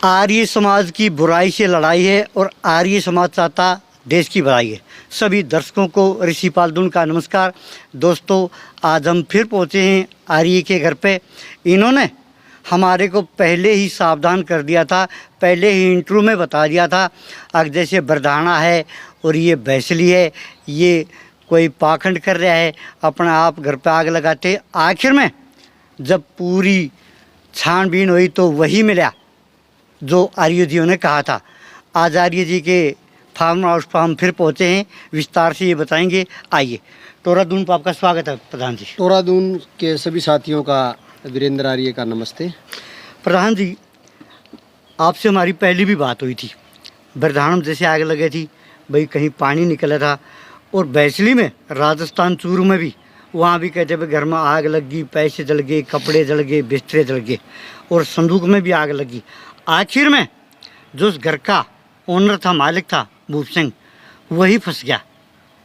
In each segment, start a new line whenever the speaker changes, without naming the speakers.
आर्य समाज की बुराई से लड़ाई है और आर्य समाज चाहता देश की भलाई है। सभी दर्शकों को ऋषि पालदुन का नमस्कार। दोस्तों, आज हम फिर पहुँचे हैं आर्य के घर पे। इन्होंने हमारे को पहले ही सावधान कर दिया था, पहले ही इंटरव्यू में बता दिया था, अब जैसे बरधाना है और ये बैसली है, ये कोई पाखंड कर रहा है, अपना आप घर पे आग लगाते। आखिर में जब पूरी छानबीन हुई तो वही मिला जो आर्य जी ने कहा था। आज आर्य जी के फार्म हाउस पर हम फिर पहुँचे हैं, विस्तार से ये बताएंगे। आइए। टोरादून पर आपका स्वागत है प्रधान जी।
टोरादून के सभी साथियों का, वीरेंद्र आर्य का नमस्ते।
प्रधान जी, आपसे हमारी पहले भी बात हुई थी। बरधाना में जैसे आग लगी थी, भाई कहीं पानी निकला था, और बैसली में, राजस्थान चूरू में भी, वहाँ भी कहते भाई घर में आग लग गई, पैसे जल गए, कपड़े जल गए, बिस्तरे जल गए, और संदूक में भी आग लगी। आखिर में जो उस घर का ओनर था, मालिक था, भूप सिंह, वही फंस गया,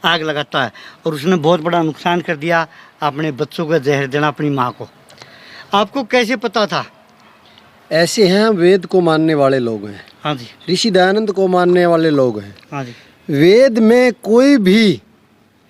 आग लगाता है, और उसने बहुत बड़ा नुकसान कर दिया। अपने बच्चों को जहर देना, अपनी माँ को। आपको कैसे पता था?
ऐसे हैं, वेद को मानने वाले लोग हैं।
हाँ जी।
ऋषि दयानंद को मानने वाले लोग हैं।
हाँ जी।
वेद में कोई भी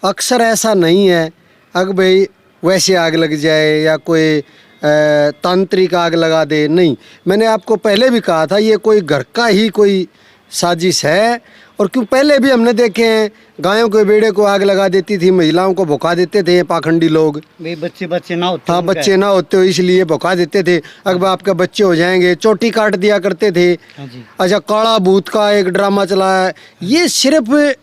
अक्षर ऐसा नहीं है अगर भाई वैसे आग लग जाए या कोई तांत्रिक आग लगा दे, नहीं। मैंने आपको पहले भी कहा था, ये कोई घर का ही कोई साजिश है। और क्यों, पहले भी हमने देखे हैं, गायों के बेड़े को आग लगा देती थी, महिलाओं को भुका देते थे पाखंडी लोग।
बच्चे ना होते।
हाँ, बच्चे ना होते हो इसलिए भुका देते थे। अगर आपके बच्चे हो जाएंगे, चोटी काट दिया करते थे।
हाँ जी।
अच्छा, काला भूत का एक ड्रामा चला है। ये सिर्फ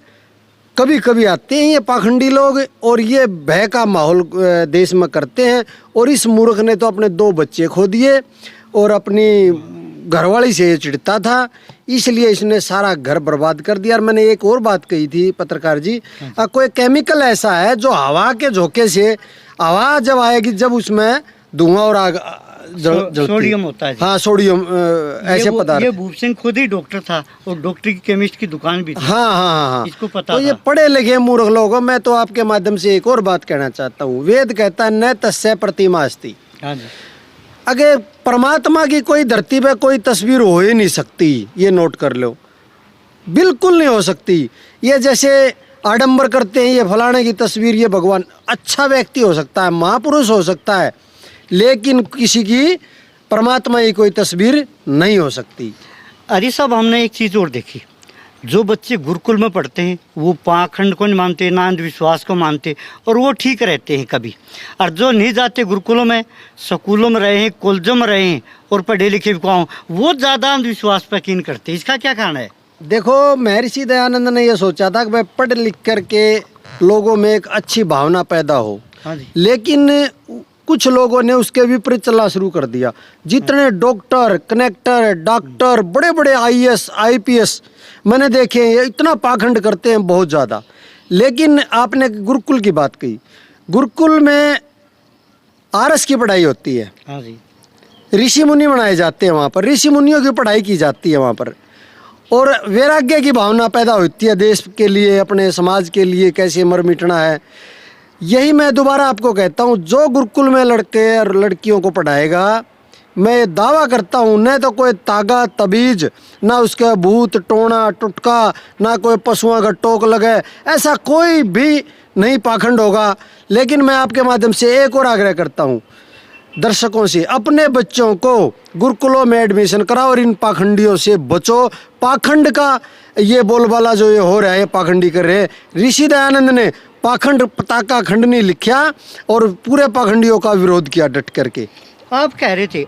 कभी कभी आते हैं ये पाखंडी लोग, और ये भय का माहौल देश में करते हैं। और इस मूर्ख ने तो अपने 2 बच्चे खो दिए, और अपनी घरवाली से ये चिढ़ता था, इसलिए इसने सारा घर बर्बाद कर दिया। और मैंने एक और बात कही थी पत्रकार जी, कोई केमिकल ऐसा है जो हवा के झोंके से, हवा जब आएगी, जब उसमें धुआं और आग
सोडियम होता है।
हाँ, सोडियम ऐसे पदार्थ।
ये भूप सिंह खुद ही डॉक्टर था, और डॉक्टर की केमिस्ट की दुकान भी थी।
हाँ,
इसको पता
तो ये पढ़े लिखे मूर्ख लोग। मैं तो आपके माध्यम से एक और बात कहना चाहता हूँ। वेद कहता है न तस्य प्रतिमा अस्ति।
हाँ जी।
अगर परमात्मा की कोई धरती पे कोई तस्वीर हो ही नहीं सकती, ये नोट कर लो, बिल्कुल नहीं हो सकती। ये जैसे आडंबर करते हैं, ये फलाने की तस्वीर, ये भगवान, अच्छा व्यक्ति हो सकता है, महापुरुष हो सकता है, लेकिन किसी की परमात्मा की कोई तस्वीर नहीं हो सकती।
अरे साहब, हमने एक चीज़ और देखी, जो बच्चे गुरुकुल में पढ़ते हैं वो पाखंड को नहीं मानते, ना अंधविश्वास को मानते, और वो ठीक रहते हैं कभी। और जो नहीं जाते गुरुकुलों में, स्कूलों में रहे हैं, कॉलेजों में रहे हैं, और पढ़े लिखे भी कौन, वो ज़्यादा अंधविश्वास पर यकीन करते हैं। इसका क्या कारण है?
देखो, महर्षि दयानंद ने यह सोचा था कि भाई पढ़ लिख करके लोगों में एक अच्छी भावना पैदा हो।
हाँ जी।
लेकिन कुछ लोगों ने उसके विपरीत चलना शुरू कर दिया। जितने डॉक्टर, कनेक्टर, डॉक्टर, बड़े बड़े IAS, IPS मैंने देखे हैं, इतना पाखंड करते हैं, बहुत ज़्यादा। लेकिन आपने गुरुकुल की बात कही, गुरुकुल में आरस की पढ़ाई होती है।
हाँ जी।
ऋषि मुनि बनाए जाते हैं वहाँ पर, ऋषि मुनियों की पढ़ाई की जाती है वहाँ पर, और वैराग्य की भावना पैदा होती है देश के लिए, अपने समाज के लिए कैसे मर मिटना है। यही मैं दोबारा आपको कहता हूँ, जो गुरुकुल में लड़के और लड़कियों को पढ़ाएगा, मैं दावा करता हूँ, न तो कोई तागा तबीज, ना उसका भूत टोना टुटका, ना कोई पशुओं का टोक लगे, ऐसा कोई भी नहीं पाखंड होगा। लेकिन मैं आपके माध्यम से एक और आग्रह करता हूँ दर्शकों से, अपने बच्चों को गुरुकुलों में एडमिशन कराओ और इन पाखंडियों से बचो। पाखंड का ये बोलबाला जो ये हो रहा है, पाखंडी कर रहे हैं। ऋषि दयानंद ने पाखंड पताका खंडनी लिखा और पूरे पाखंडियों का विरोध किया डट करके।
आप कह रहे थे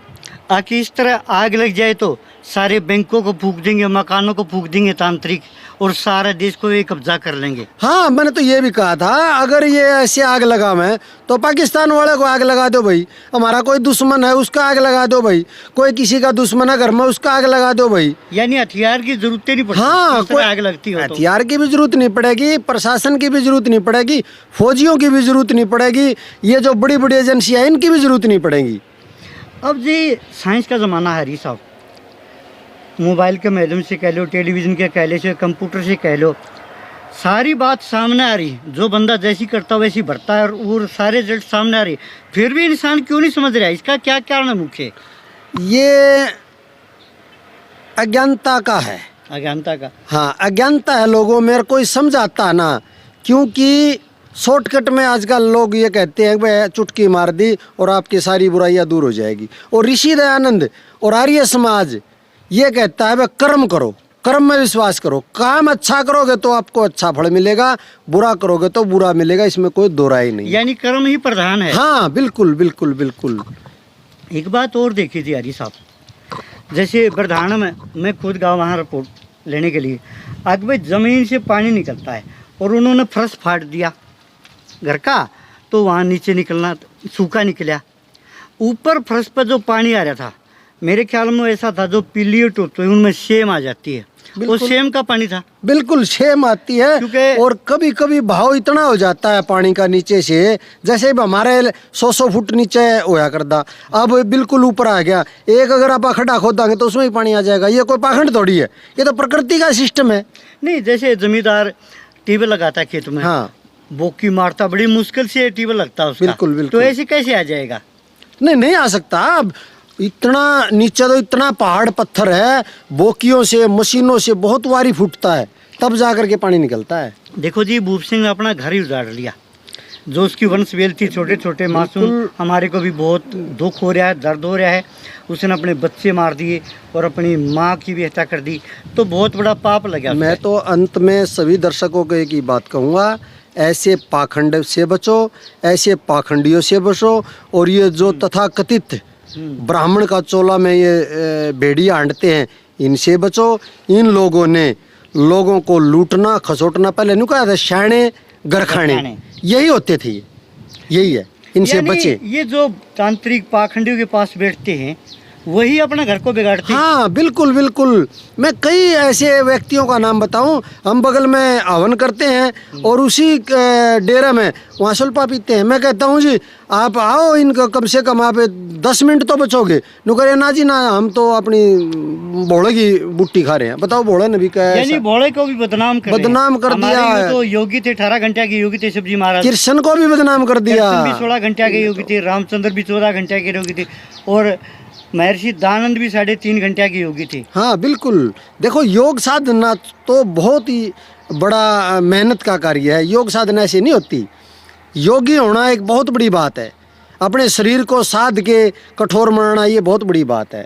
कि इस तरह आग लग जाए तो सारे बैंकों को फूंक देंगे, मकानों को फूंक देंगे तांत्रिक, और सारे देश को ये कब्जा कर लेंगे।
हाँ, मैंने तो ये भी कहा था, अगर ये ऐसे आग लगा मैं तो पाकिस्तान वाले को आग लगा दो भाई, हमारा कोई दुश्मन है उसका आग लगा दो भाई, कोई किसी का दुश्मन है घर में उसका आग लगा दो भाई।
यानी हथियार की जरूरत नहीं पड़ती।
हाँ, कोई
आग लगती हो
हथियार की भी जरूरत नहीं पड़ेगी, प्रशासन की भी जरूरत नहीं पड़ेगी, फौजियों की भी जरूरत नहीं पड़ेगी, ये जो बड़ी बड़ी एजेंसियाँ इनकी भी जरूरत नहीं पड़ेगी।
अब जी साइंस का ज़माना है हरी साहब, मोबाइल के माध्यम से कह लो, टेलीविज़न के कह लो, कंप्यूटर से कह लो, सारी बात सामने आ रही। जो बंदा जैसी करता वैसी भरता है, और सारे रिजल्ट सामने आ रही। फिर भी इंसान क्यों नहीं समझ रहा है? इसका क्या कारण है मुख्य?
ये अज्ञानता का है।
अज्ञानता का।
हाँ, अज्ञानता है लोगों में, कोई समझाता ना, क्योंकि शॉर्टकट में आजकल लोग ये कहते हैं भाई चुटकी मार दी और आपकी सारी बुराइयां दूर हो जाएगी। और ऋषि दयानंद और आर्य समाज ये कहता है भाई कर्म करो, कर्म में विश्वास करो, काम अच्छा करोगे तो आपको अच्छा फल मिलेगा, बुरा करोगे तो बुरा मिलेगा, इसमें कोई दो राय नहीं।
यानी कर्म ही प्रधान है।
हाँ बिल्कुल बिल्कुल बिल्कुल।
एक बात और देखी थी आर्य साहब, जैसे बरधाना में मैं खुद गाँव वहाँ रिपोर्ट लेने के लिए अगवे ज़मीन से पानी निकलता है और उन्होंने फर्श फाड़ दिया घर का, तो वहाँ नीचे निकलना सूखा निकला। ऊपर फर्श पर जो पानी आ रहा था मेरे ख्याल में ऐसा था जो पीली होती है उनमें सेम आ जाती है, वो सेम का पानी था।
बिल्कुल सेम आती है। और कभी कभी भाव इतना हो जाता है पानी का नीचे से, जैसे हमारे 100 फुट नीचे होया करता, अब बिल्कुल ऊपर आ गया। एक अगर आप खड्डा खोदांगे तो उसमें ही पानी आ जाएगा। ये कोई पाखंड थोड़ी है, ये तो प्रकृति का सिस्टम है। नहीं,
जैसे जमींदार ट्यूबवेल लगाता है खेत में,
हाँ,
बोकी मारता, बड़ी मुश्किल से ट्यूबवेल लगता है उसका।
बिल्कुल बिल्कुल।
तो ऐसे कैसे आ जाएगा?
नहीं आ सकता। अब इतना नीचे तो इतना पहाड़ पत्थर है, बोकियों से मशीनों से बहुत वारी फूटता है, तब जा करके पानी निकलता है।
देखो जी, भूप सिंह ने अपना घर ही उजाड़ लिया, जो उसकी वंशवेल थी, छोटे छोटे मासूम। हमारे को भी बहुत दुख हो रहा है, दर्द हो रहा है। उसने अपने बच्चे मार दिए और अपनी माँ की भी हत्या कर दी, तो बहुत बड़ा पाप लगा।
मैं तो अंत में सभी दर्शकों को एक ही बात कहूँगा, ऐसे पाखंड से बचो, ऐसे पाखंडियों से बचो। और ये जो तथाकथित ब्राह्मण का चोला में ये भेड़िया हांटते हैं, इनसे बचो। इन लोगों ने लोगों को लूटना खसोटना, पहले नहीं कहा था शाणे गरखाने, यही होते थे, यही है, इनसे बचे।
ये जो तांत्रिक पाखंडियों के पास बैठते हैं वही अपना घर को बिगाड़ते हैं।
हाँ बिल्कुल बिल्कुल। मैं कई ऐसे व्यक्तियों का नाम बताऊं, हम बगल में हवन करते हैं और उसी डेरे में वहाँ सुल्पा पीते हैं। मैं कहता हूँ जी आप आओ, इनका कम से कम आप 10 मिनट तो बचोगे। नुकरे ना जी ना, हम तो अपनी भोले की बुट्टी खा रहे हैं। बताओ, भोले ने भी कहा,
यानी भोले को भी बदनाम कर
दिया है।
तो योगी थे 18 घंटे के योगी थे सब्जी महाराज,
कृष्ण को भी बदनाम कर दिया।
कृष्ण भी 16 घंटे के योगी थे, रामचंद्र भी 14 घंटे के योगी थे, और महर्षि दयानंद भी 3.5 घंटे के योगी थे।
हाँ बिल्कुल। देखो, योग साधना तो बहुत ही बड़ा मेहनत का कार्य है। योग साधना ऐसे नहीं होती। योगी होना एक बहुत बड़ी बात है। अपने शरीर को साध के कठोर बनाना, ये बहुत बड़ी बात है।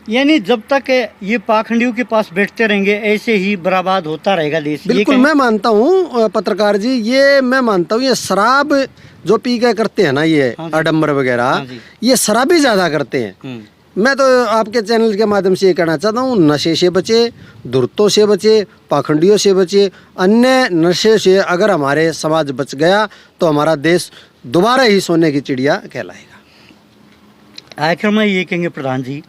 यानी जब तक ये पाखंडियों के पास बैठते रहेंगे ऐसे ही बर्बाद होता रहेगा देश।
बिल्कुल, मैं मानता हूँ पत्रकार जी, ये मैं मानता हूँ, ये शराब जो पी के करते हैं ना, ये आडम्बर वगैरह, ये शराबी ज्यादा करते हैं। मैं तो आपके चैनल के माध्यम से ये कहना चाहता हूँ, नशे से बचे, धूर्तों से बचे, पाखंडियों से बचे। अन्य नशे से अगर हमारे समाज बच गया तो हमारा देश दोबारा ही सोने की चिड़िया कहलाएगा।
आखिर में ये कहेंगे प्रधान जी,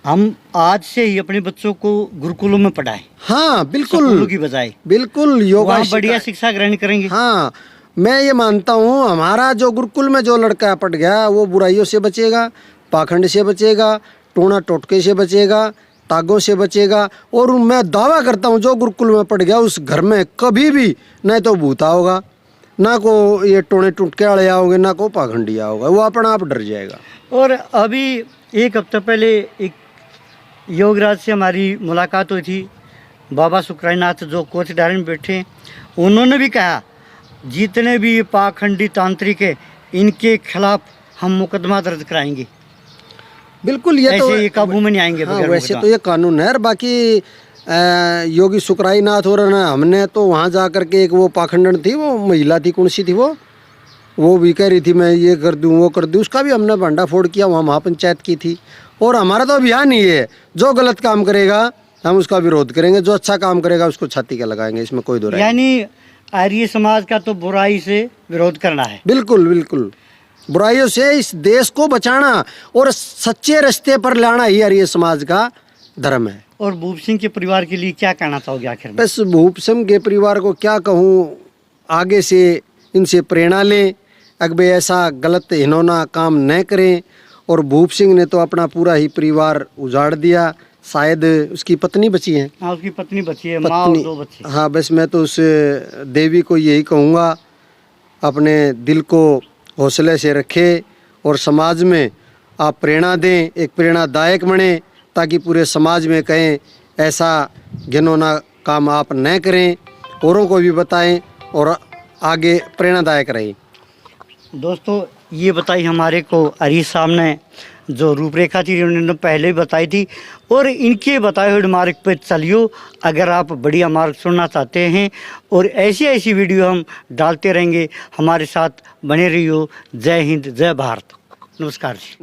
हम आज से ही अपने बच्चों को गुरुकुलों में पढ़ाएं।
हाँ बिल्कुल,
की बजाय
बिल्कुल योगा
बढ़िया शिक्षा ग्रहण करेंगे।
हाँ, मैं ये मानता हूँ हमारा जो गुरुकुल में जो लड़का पढ़ गया वो बुराइयों से बचेगा, पाखंड से बचेगा, टोना टोटके से बचेगा, तागों से बचेगा। और मैं दावा करता हूँ जो गुरुकुल में पढ़ गया उस घर में कभी भी न तो भूता होगा, ना को ये टोने टुटके वाले आओगे, ना को पाखंडिया होगा, वो अपना आप डर जाएगा।
और अभी एक हफ्ता पहले एक योगराज से हमारी मुलाकात हुई थी, बाबा सुक्राईनाथ जो कोच डायरे में बैठे, उन्होंने भी कहा जितने भी ये पाखंडी तांत्रिक है इनके खिलाफ हम मुकदमा दर्ज कराएंगे।
बिल्कुल, ये तो
ये काबू में नहीं आएंगे।
हाँ, वैसे तो ये कानून है। और बाकी योगी सुक्राईनाथ और ना, हमने तो वहाँ जा कर के एक वो पाखंडन थी, वो महिला थी, कौन सी थी वो भी कह रही थी मैं ये कर दूँ वो कर दूँ, उसका भी हमने भंडा फोड़ किया, वहाँ महापंचायत की थी। और हमारा तो अभियान ही है, जो गलत काम करेगा हम उसका विरोध करेंगे, जो अच्छा काम करेगा उसको छाती का लगाएंगे, इसमें कोई दो राय।
यानी आर्य समाज का तो बुराई से विरोध करना है।
बिल्कुल बिल्कुल, बुराइयों से इस देश को बचाना और सच्चे रास्ते पर लाना ही आर्य समाज का धर्म है।
और भूप सिंह के परिवार के लिए क्या कहना चाहोगे आखिर में?
बस भूप सिंह के परिवार को क्या कहूँ, आगे से इनसे प्रेरणा लें, अगर ऐसा गलत हिनौना काम न करें। और भूप सिंह ने तो अपना पूरा ही परिवार उजाड़ दिया, शायद उसकी पत्नी बची है।
हाँ, उसकी पत्नी बची है, माँ और 2 बच्चे।
हाँ, बस मैं तो उस देवी को यही कहूँगा, अपने दिल को हौसले से रखे और समाज में आप प्रेरणा दें, एक प्रेरणादायक बने, ताकि पूरे समाज में कहें ऐसा घिनौना काम आप न करें, औरों को भी बताएं और आगे प्रेरणादायक रहें।
दोस्तों ये बताई हमारे को हरीश साहब ने, जो रूपरेखा थी उन्होंने पहले ही बताई थी, और इनके बताए हुए मार्ग पर चलियो अगर आप बढ़िया मार्ग सुनना चाहते हैं। और ऐसी ऐसी वीडियो हम डालते रहेंगे, हमारे साथ बने रहियो। जय हिंद, जय भारत, नमस्कार जी।